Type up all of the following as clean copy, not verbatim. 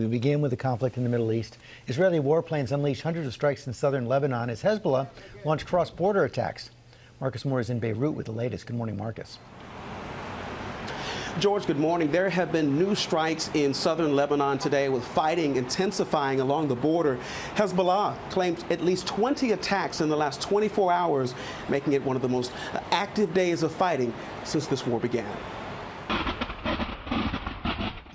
We begin with the conflict in the Middle East. Israeli warplanes unleashed hundreds of strikes in southern Lebanon as Hezbollah launched cross-border attacks. Marcus Moore is in Beirut with the latest. Good morning, Marcus. George, good morning. There have been new strikes in southern Lebanon today, with fighting intensifying along the border. Hezbollah claimed at least 20 attacks in the last 24 hours, making it one of the most active days of fighting since this war began.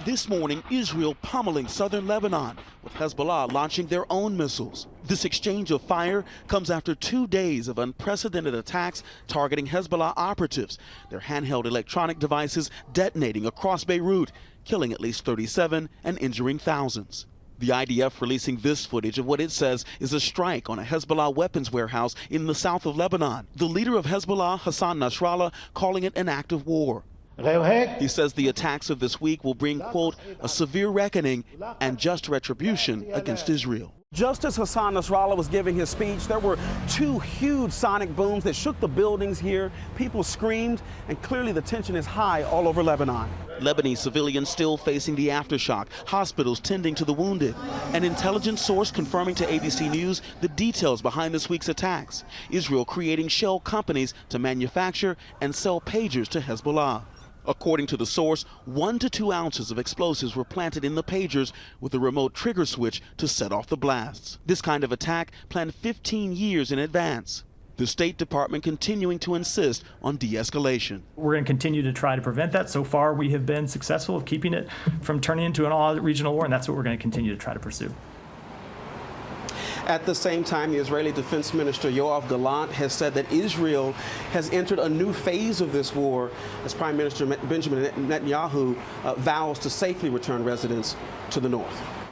This morning, Israel pummeling southern Lebanon, with Hezbollah launching their own missiles. This exchange of fire comes after 2 days of unprecedented attacks targeting Hezbollah operatives, their handheld electronic devices detonating across Beirut, killing at least 37 and injuring thousands. The IDF releasing this footage of what it says is a strike on a Hezbollah weapons warehouse in the south of Lebanon. The leader of Hezbollah, Hassan Nasrallah, calling it an act of war. He says the attacks of this week will bring, quote, a severe reckoning and just retribution against Israel. Just as Hassan Nasrallah was giving his speech, there were 2 huge sonic booms that shook the buildings here. People screamed, and clearly the tension is high all over Lebanon. Lebanese civilians still facing the aftershock, hospitals tending to the wounded. An intelligence source confirming to ABC News the details behind this week's attacks. Israel creating shell companies to manufacture and sell pagers to Hezbollah. According to the source, 1 to 2 ounces of explosives were planted in the pagers with a remote trigger switch to set off the blasts. This kind of attack planned 15 years in advance. The State Department continuing to insist on de-escalation. We're going to continue to try to prevent that. So far, we have been successful of keeping it from turning into an all-regional war, and that's what we're going to continue to try to pursue. At the same time, the Israeli Defense Minister Yoav Gallant has said that Israel has entered a new phase of this war as Prime Minister Benjamin Netanyahu vows to safely return residents to the north.